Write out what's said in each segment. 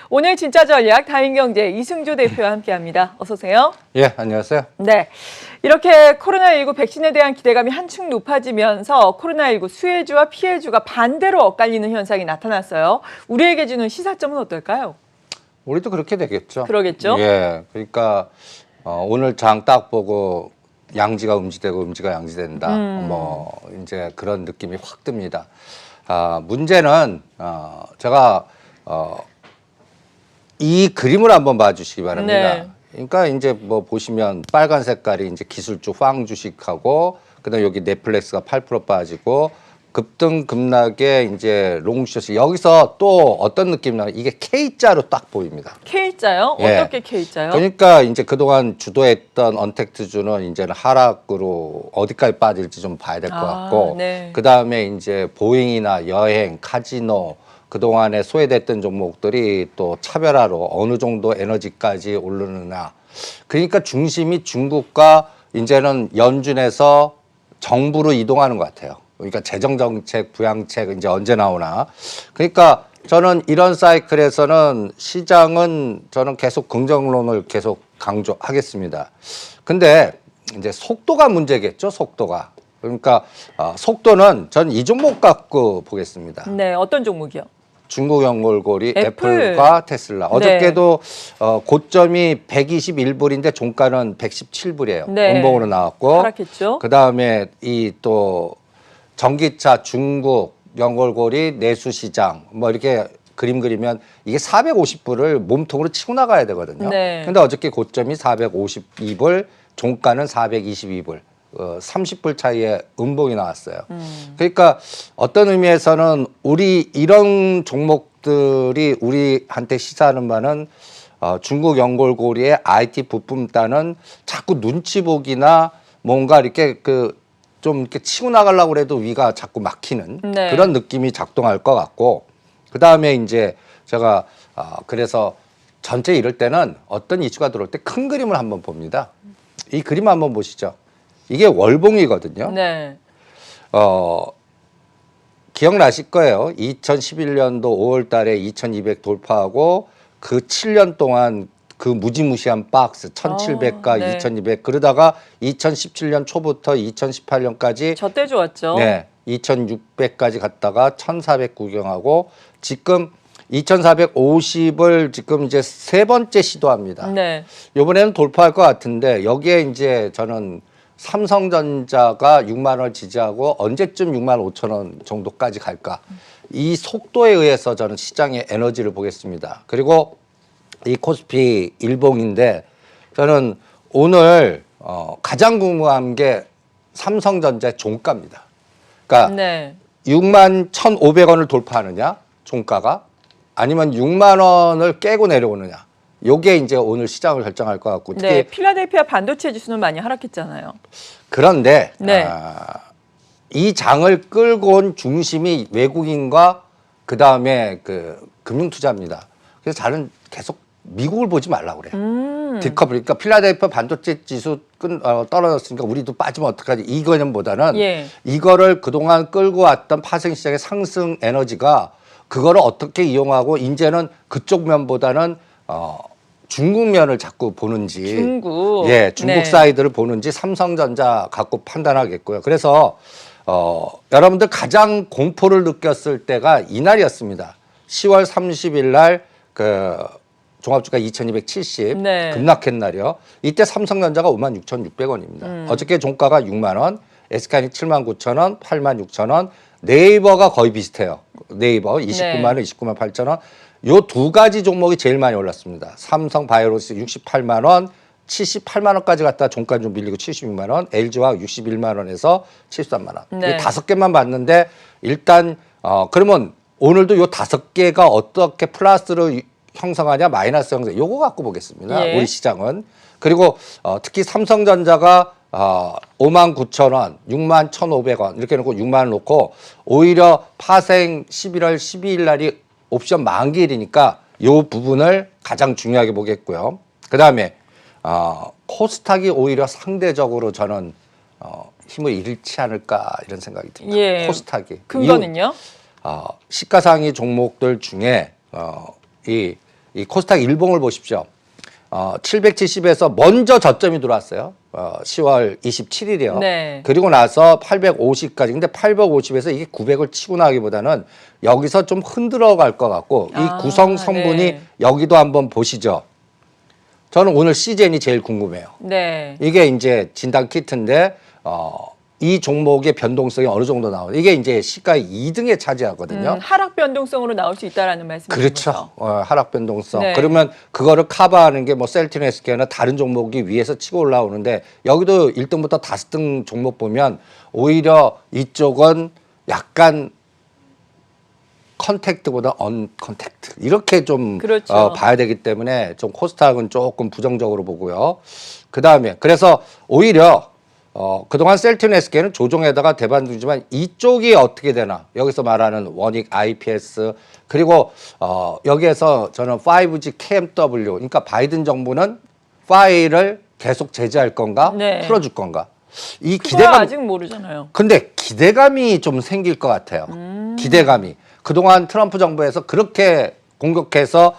오늘 진짜 전략 다인경제 이승조 대표와 함께합니다. 어서 오세요. 예, 안녕하세요. 네, 이렇게 코로나19 백신에 대한 기대감이 한층 높아지면서 코로나19 수혜주와 피해주가 반대로 엇갈리는 현상이 나타났어요. 우리에게 주는 시사점은 어떨까요? 우리도 그렇게 되겠죠. 그러겠죠. 예, 그러니까 오늘 장 딱 보고 양지가 음지되고 음지가 양지된다. 뭐 이제 그런 느낌이 확 듭니다. 문제는 제가 이 그림을 한번 봐주시기 바랍니다. 네. 그러니까 이제 뭐 보시면 빨간 색깔이 이제 기술주 황 주식하고 그다음 여기 넷플릭스가 8% 빠지고 급등급락의 이제 롱숏이 여기서 또 어떤 느낌이 나요? 이게 K자로 딱 보입니다. K자요? 예. 어떻게 K자요? 그러니까 이제 그동안 주도했던 언택트주는 이제는 하락으로 어디까지 빠질지 좀 봐야 될 것 같고 네. 그다음에 이제 보잉이나 여행, 카지노 그동안에 소외됐던 종목들이 또 차별화로 어느 정도 에너지까지 오르느냐. 그러니까 중심이 중국과 이제는 연준에서 정부로 이동하는 것 같아요. 그러니까 재정정책, 부양책 이제 언제 나오나. 그러니까 저는 이런 사이클에서는 시장은 저는 계속 긍정론을 계속 강조하겠습니다. 근데 이제 속도가 문제겠죠, 속도가. 그러니까 속도는 전 이 종목 갖고 보겠습니다. 네, 어떤 종목이요? 중국 연골고리 애플. 애플과 테슬라. 네. 어저께도 고점이 121불인데 종가는 117불이에요. 네. 음봉으로 나왔고. 하락했죠. 그다음에 이 또 전기차 중국 연골고리 내수시장 뭐 이렇게 그림 그리면 이게 450불을 몸통으로 치고 나가야 되거든요. 네. 근데 어저께 고점이 452불, 종가는 422불. 30불 차이에 음봉이 나왔어요. 그러니까 어떤 의미에서는 우리 이런 종목들이 우리한테 시사하는 바는 중국 연골고리의 IT 부품단은 자꾸 눈치 보기나 뭔가 이렇게 좀 이렇게 치고 나가려고 해도 위가 자꾸 막히는 네. 그런 느낌이 작동할 것 같고 그 다음에 이제 제가 그래서 전체 이럴 때는 어떤 이슈가 들어올 때 큰 그림을 한번 봅니다. 이 그림 한번 보시죠. 이게 월봉이거든요. 네. 기억나실 거예요. 2011년도 5월 달에 2200 돌파하고 그 7년 동안 그 무지무시한 박스 1700과 네. 2200 그러다가 2017년 초부터 2018년까지 저 때 좋았죠. 네, 2600까지 갔다가 1400 구경하고 지금 2450을 지금 이제 세 번째 시도합니다. 네. 이번에는 돌파할 것 같은데 여기에 이제 저는 삼성전자가 6만 원 지지하고 언제쯤 6만 5천 원 정도까지 갈까? 이 속도에 의해서 저는 시장의 에너지를 보겠습니다. 그리고 이 코스피 일봉인데 저는 오늘 가장 궁금한 게 삼성전자의 종가입니다. 그러니까 네. 6만 1,500원을 돌파하느냐 종가가 아니면 6만 원을 깨고 내려오느냐. 요게 이제 오늘 시장을 결정할 것 같고 특히 네. 필라델피아 반도체 지수는 많이 하락했잖아요. 그런데 네. 이 장을 끌고 온 중심이 외국인과 그 다음에 그 금융투자입니다. 그래서 저는 계속 미국을 보지 말라고 그래요. 디커플 그러니까 필라델피아 반도체 지수 떨어졌으니까 우리도 빠지면 어떡하지 이 개념보다는 예. 이거를 그동안 끌고 왔던 파생시장의 상승 에너지가 그거를 어떻게 이용하고 이제는 그쪽 면보다는 중국 면을 자꾸 보는지 중국. 예, 중국 네. 사이드를 보는지 삼성전자 갖고 판단하겠고요. 그래서 여러분들 가장 공포를 느꼈을 때가 이날이었습니다. 10월 30일 날 그 종합주가 2270 네. 급락한 날이요. 이때 삼성전자가 56,600원입니다. 어저께 종가가 6만 원, SK하이닉스 79,000원, 86,000원, 네이버가 거의 비슷해요. 네이버 29만 원, 29만 8천 원. 요 두 가지 종목이 제일 많이 올랐습니다. 삼성 바이오로스 68만 원, 78만 원까지 갔다 종가 좀 밀리고 76만 원, LG화 61만 원에서 73만 원. 네. 이 다섯 개만 봤는데 일단 그러면 오늘도 요 다섯 개가 어떻게 플러스로 형성하냐 마이너스 형성 요거 갖고 보겠습니다. 예. 우리 시장은. 그리고 특히 삼성전자가 59,000원, 61,500원 이렇게 놓고 6만 원 놓고 오히려 파생 11월 12일 날이 옵션 만기일이니까 요 부분을 가장 중요하게 보겠고요. 그다음에 코스닥이 오히려 상대적으로 저는 힘을 잃지 않을까 이런 생각이 듭니다. 예. 코스닥이. 근거는요? 시가상위 종목들 중에 이 이 코스닥 일봉을 보십시오. 770에서 먼저 저점이 들어왔어요. 10월 27일이요. 네. 그리고 나서 850까지. 근데 850에서 이게 900을 치고 나기보다는 여기서 좀 흔들어 갈 것 같고 이 구성 성분이 네. 여기도 한번 보시죠. 저는 오늘 시젠이 제일 궁금해요. 네. 이게 이제 진단 키트인데 이 종목의 변동성이 어느 정도 나오는 이게 이제 시가의 2등에 차지하거든요. 하락 변동성으로 나올 수 있다라는 말씀이신 그렇죠. 거죠? 하락 변동성. 네. 그러면 그거를 커버하는 게 뭐 셀트리온 SK나 다른 종목이 위에서 치고 올라오는데 여기도 1등부터 5등 종목 보면 오히려 이쪽은 약간 컨택트보다 언컨택트 이렇게 좀 그렇죠. 봐야 되기 때문에 좀 코스닥은 조금 부정적으로 보고요. 그다음에 그래서 오히려 그동안 셀트리온 SK는 조종에다가 대반등이지만 이쪽이 어떻게 되나 여기서 말하는 원익 IPS 그리고 여기에서 저는 5G KMW 그러니까 바이든 정부는 파일을 계속 제재할 건가 네. 풀어줄 건가 이 그거 기대감 아직 모르잖아요. 근데 기대감이 좀 생길 것 같아요. 기대감이 그동안 트럼프 정부에서 그렇게 공격해서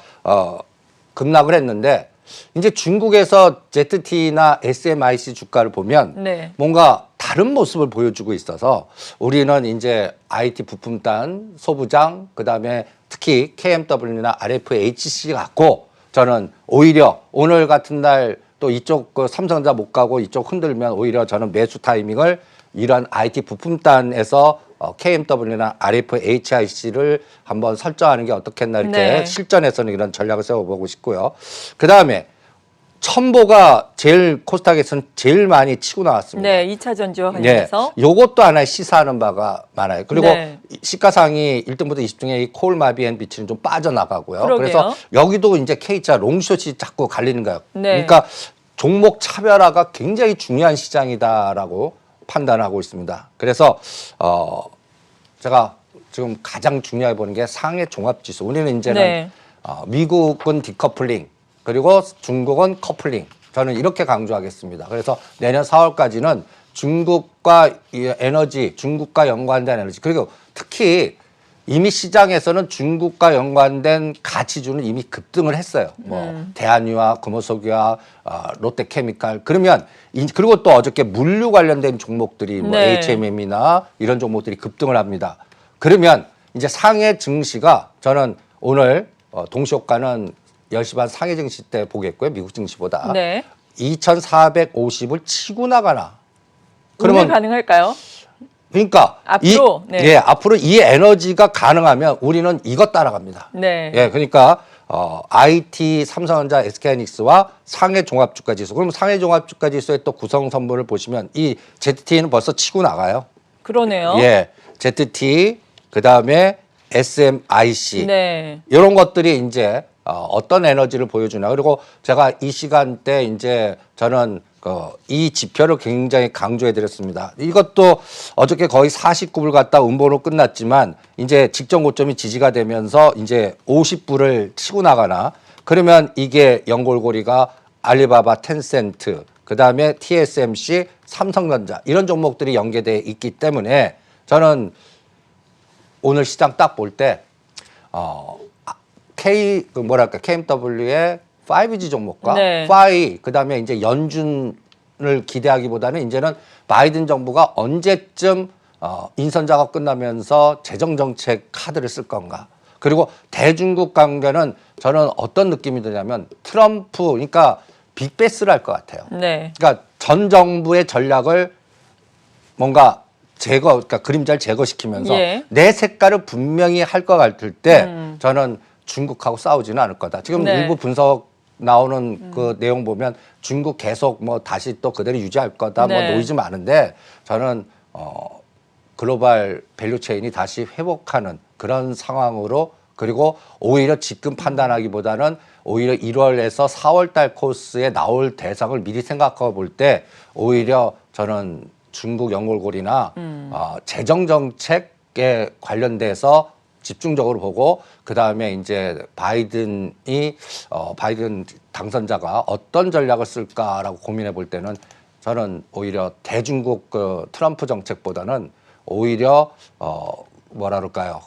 급락을 했는데 이제 중국에서 ZT나 SMIC 주가를 보면 네. 뭔가 다른 모습을 보여주고 있어서 우리는 이제 IT 부품단, 소부장, 그다음에 특히 KMW나 RFHC 갖고 저는 오히려 오늘 같은 날 또 이쪽 그 삼성전자 못 가고 이쪽 흔들면 오히려 저는 매수 타이밍을 이런 IT 부품단에서 KMW나 RFHIC를 한번 설정하는 게 어떻겠나 이렇게 네. 실전에서는 이런 전략을 세워보고 싶고요. 그 다음에 첨보가 제일 코스닥에서는 제일 많이 치고 나왔습니다. 네, 2차 전지와 예, 관련해서. 요것도 하나의 시사하는 바가 많아요. 그리고 네. 시가상위 1등부터 20 중에 이 코올마비앤비치는 좀 빠져나가고요. 그러게요. 그래서 여기도 이제 K자 롱숏이 자꾸 갈리는 거예요. 네. 그러니까 종목 차별화가 굉장히 중요한 시장이다라고 판단하고 있습니다. 그래서 제가 지금 가장 중요해 보는 게 상해 종합지수. 우리는 이제는 네. 미국은 디커플링 그리고 중국은 커플링. 저는 이렇게 강조하겠습니다. 그래서 내년 4월까지는 중국과 이 에너지, 중국과 연관된 에너지 그리고 특히 이미 시장에서는 중국과 연관된 가치주는 이미 급등을 했어요. 뭐 대한유화, 금호석유화, 롯데케미칼. 그러면 그리고 또 어저께 물류 관련된 종목들이 뭐 네. HMM이나 이런 종목들이 급등을 합니다. 그러면 이제 상해 증시가 저는 오늘 동시효과는 10시 반 상해 증시 때 보겠고요. 미국 증시보다. 네. 2450을 치고 나가나. 오늘 그러면 가능할까요? 그러니까 앞으로, 이, 네. 예, 앞으로 이 에너지가 가능하면 우리는 이것 따라갑니다. 네. 예, 그러니까 IT, 삼성전자, SK하이닉스와 상해 종합주가 지수. 그럼 상해 종합주가 지수의 또 구성 성분을 보시면 이 ZT는 벌써 치고 나가요. 그러네요. 예, ZT 그다음에 SMIC 네. 이런 것들이 이제 어떤 에너지를 보여주나. 그리고 제가 이 시간대 이제 저는 이 지표를 굉장히 강조해 드렸습니다. 이것도 어저께 거의 49불 갔다 음보로 끝났지만 이제 직전 고점이 지지가 되면서 이제 50불을 치고 나가나. 그러면 이게 연골고리가 알리바바, 텐센트, 그다음에 TSMC, 삼성전자 이런 종목들이 연계돼 있기 때문에 저는 오늘 시장 딱 볼 때 KMW의 5G 종목과 네. 파이 그다음에 이제 연준을 기대하기보다는 이제는 바이든 정부가 언제쯤 인선작업 끝나면서 재정 정책 카드를 쓸 건가. 그리고 대중국 관계는 저는 어떤 느낌이 드냐면 트럼프 그러니까 빅베스를 할 것 같아요. 네. 그러니까 전 정부의 전략을 뭔가 그러니까 그림자를 제거시키면서 예. 내 색깔을 분명히 할 것 같을 때 저는 중국하고 싸우지는 않을 거다. 지금 네. 일부 분석 나오는 그 내용 보면 중국 계속 뭐 다시 또 그대로 유지할 거다. 네. 뭐 노이즈 많은데 저는 글로벌 밸류 체인이 다시 회복하는 그런 상황으로 그리고 오히려 지금 판단하기보다는 오히려 1월에서 4월 달 코스에 나올 대상을 미리 생각해 볼 때 오히려 저는 중국 연골고리나 재정 정책에 관련돼서 집중적으로 보고 그 다음에 이제 바이든 당선자가 어떤 전략을 쓸까라고 고민해 볼 때는 저는 오히려 대중국 트럼프 정책보다는 오히려 뭐라 그럴까요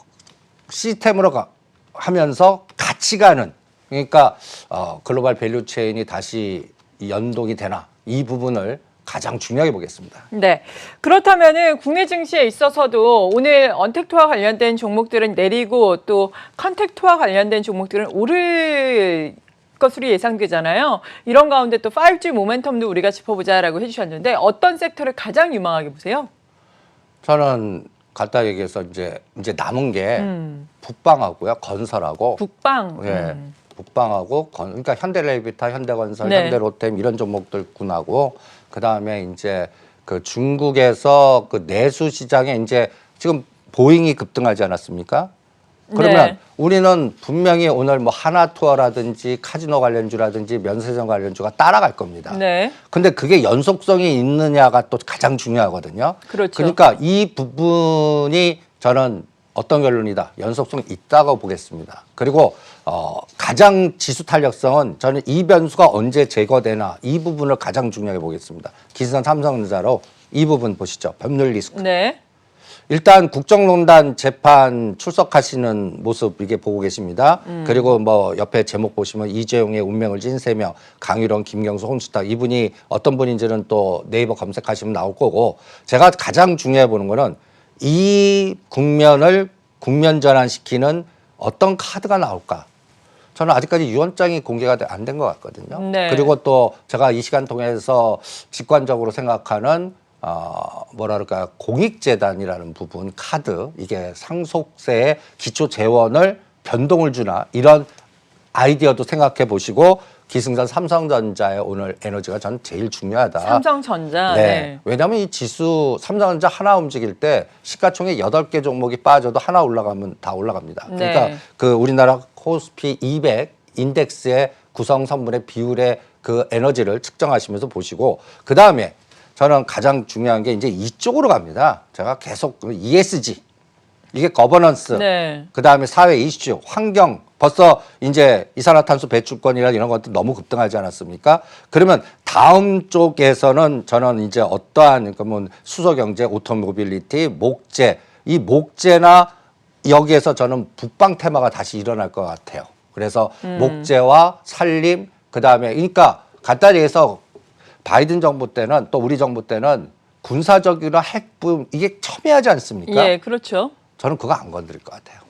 시스템으로 하면서 같이 가는 그러니까 글로벌 밸류 체인이 다시 연동이 되나 이 부분을 가장 중요하게 보겠습니다. 네. 그렇다면은 국내 증시에 있어서도 오늘 언택트와 관련된 종목들은 내리고 또 컨택트와 관련된 종목들은 오를 것으로 예상되잖아요. 이런 가운데 또 5G 모멘텀도 우리가 짚어보자라고 해주셨는데 어떤 섹터를 가장 유망하게 보세요? 저는 간단히 얘기해서 이제 남은 게 북방하고요, 건설하고 북방. 예, 북방하고 그러니까 현대레이비타, 현대건설, 네. 현대로템 이런 종목들군하고 그 다음에 이제 그 중국에서 그 내수 시장에 이제 지금 보잉이 급등하지 않았습니까? 그러면 네. 우리는 분명히 오늘 뭐 하나투어라든지 카지노 관련주라든지 면세점 관련주가 따라갈 겁니다. 네. 근데 그게 연속성이 있느냐가 또 가장 중요하거든요. 그렇죠. 그러니까 이 부분이 저는 어떤 결론이다. 연속성이 있다고 보겠습니다. 그리고 가장 지수 탄력성은 저는 이 변수가 언제 제거되나 이 부분을 가장 중요하게 보겠습니다. 기승전 삼성전자로 이 부분 보시죠. 법률 리스크. 네. 일단 국정농단 재판 출석하시는 모습 이게 보고 계십니다. 그리고 뭐 옆에 제목 보시면 이재용의 운명을 진 3명, 강유론, 김경수, 홍수탁 이분이 어떤 분인지는 또 네이버 검색하시면 나올 거고 제가 가장 중요해 보는 거는 이 국면을 국면 전환시키는 어떤 카드가 나올까? 저는 아직까지 유언장이 공개가 안 된 것 같거든요. 네. 그리고 또 제가 이 시간 통해서 직관적으로 생각하는 뭐랄까 공익재단이라는 부분 카드 이게 상속세의 기초 재원을 변동을 주나 이런 아이디어도 생각해 보시고 기승전 삼성전자의 오늘 에너지가 전 제일 중요하다. 삼성전자. 네. 네. 왜냐하면 이 지수 삼성전자 하나 움직일 때 시가총액 8개 종목이 빠져도 하나 올라가면 다 올라갑니다. 그러니까 네. 그 우리나라 코스피 200 인덱스의 구성 성분의 비율의 그 에너지를 측정하시면서 보시고 그 다음에 저는 가장 중요한 게 이제 이쪽으로 갑니다. 제가 계속 ESG 이게 거버넌스, 네. 그 다음에 사회 이슈, 환경 벌써 이제 이산화탄소 배출권이나 이런 것도 너무 급등하지 않았습니까? 그러면 다음 쪽에서는 저는 이제 어떠한 그러면 수소경제, 오토모빌리티, 목재 이 목재나 여기에서 저는 북방 테마가 다시 일어날 것 같아요. 그래서 목재와 산림 그 다음에 그러니까 간단히 해서 바이든 정부 때는 또 우리 정부 때는 군사적이나 핵부 이게 첨예하지 않습니까? 예, 그렇죠. 저는 그거 안 건드릴 것 같아요.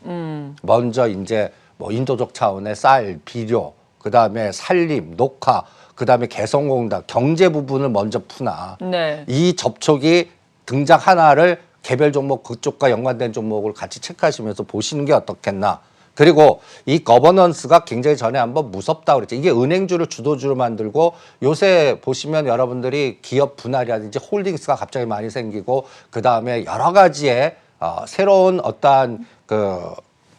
먼저 이제 뭐 인도적 차원의 쌀, 비료, 그 다음에 산림, 녹화, 그 다음에 개성공단 경제 부분을 먼저 푸나 네. 이 접촉이 등장 하나를 개별 종목 그쪽과 연관된 종목을 같이 체크하시면서 보시는 게 어떻겠나. 그리고 이 거버넌스가 굉장히 전에 한번 무섭다고 그랬죠. 이게 은행주를 주도주로 만들고 요새 보시면 여러분들이 기업 분할이라든지 홀딩스가 갑자기 많이 생기고 그 다음에 여러 가지의 새로운 어떠한 그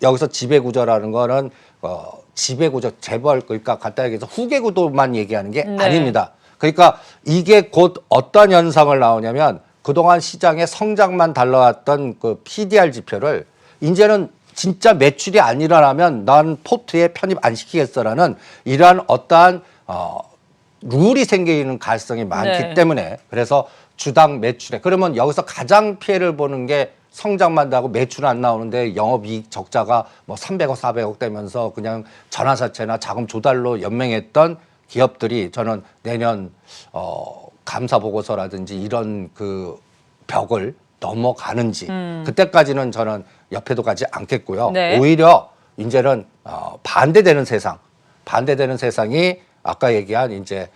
여기서 지배구조라는 거는 지배구조 재벌 그러니까 간단하게 해서 후계구도만 얘기하는 게 네. 아닙니다. 그러니까 이게 곧 어떤 현상을 나오냐면 그동안 시장의 성장만 달라왔던 그 PDR 지표를 이제는 진짜 매출이 안 일어나면 난 포트에 편입 안 시키겠어라는 이러한 어떠한 룰이 생기는 가능성이 많기 네. 때문에 그래서 주당 매출에 그러면 여기서 가장 피해를 보는 게 성장만 하고 매출은 안 나오는데 영업이익 적자가 뭐 300억, 400억 되면서 그냥 전환사채나 자금 조달로 연맹했던 기업들이 저는 내년 감사 보고서라든지 이런 그 벽을 넘어가는지 그때까지는 저는 옆에도 가지 않겠고요. 네. 오히려 이제는 반대되는 세상이 아까 얘기한 이제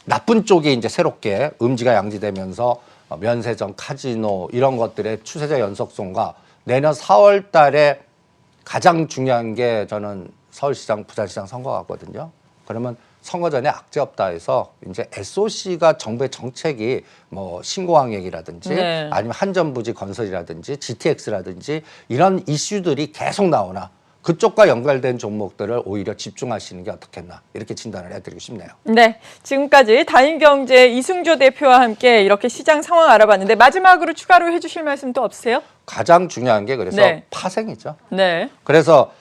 나쁜 쪽이 이제 새롭게 음지가 양지되면서 면세점, 카지노 이런 것들의 추세적 연속성과 내년 4월 달에 가장 중요한 게 저는 서울시장, 부산시장 선거 같거든요. 그러면 선거 전에 악재 없다 해서 이제 SOC가 정부의 정책이 뭐 신고항액이라든지 네. 아니면 한전부지 건설이라든지 GTX라든지 이런 이슈들이 계속 나오나 그쪽과 연결된 종목들을 오히려 집중하시는 게 어떻겠나 이렇게 진단을 해드리고 싶네요. 네, 지금까지 다인경제 이승조 대표와 함께 이렇게 시장 상황 알아봤는데 마지막으로 추가로 해주실 말씀 또 없으세요? 가장 중요한 게 그래서 네. 파생이죠. 네. 그래서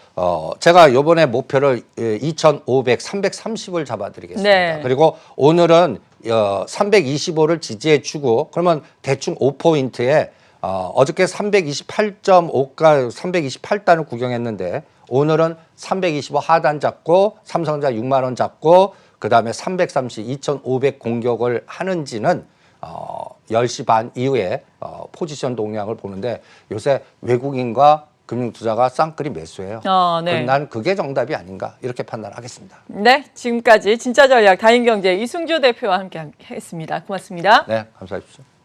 제가 요번에 목표를 2,500, 330을 잡아드리겠습니다. 네. 그리고 오늘은 325를 지지해 주고 그러면 대충 5포인트에 어저께 328.5가 328단을 구경했는데 오늘은 325 하단 잡고 삼성전자 6만 원 잡고 그다음에 330, 2,500 공격을 하는지는 10시 반 이후에 포지션 동향을 보는데 요새 외국인과 금융투자가 쌍끌이 매수해요. 네. 그럼 난 그게 정답이 아닌가 이렇게 판단하겠습니다. 네, 지금까지 진짜 전략 다인경제 이승주 대표와 함께 했습니다. 고맙습니다. 네, 감사합니다.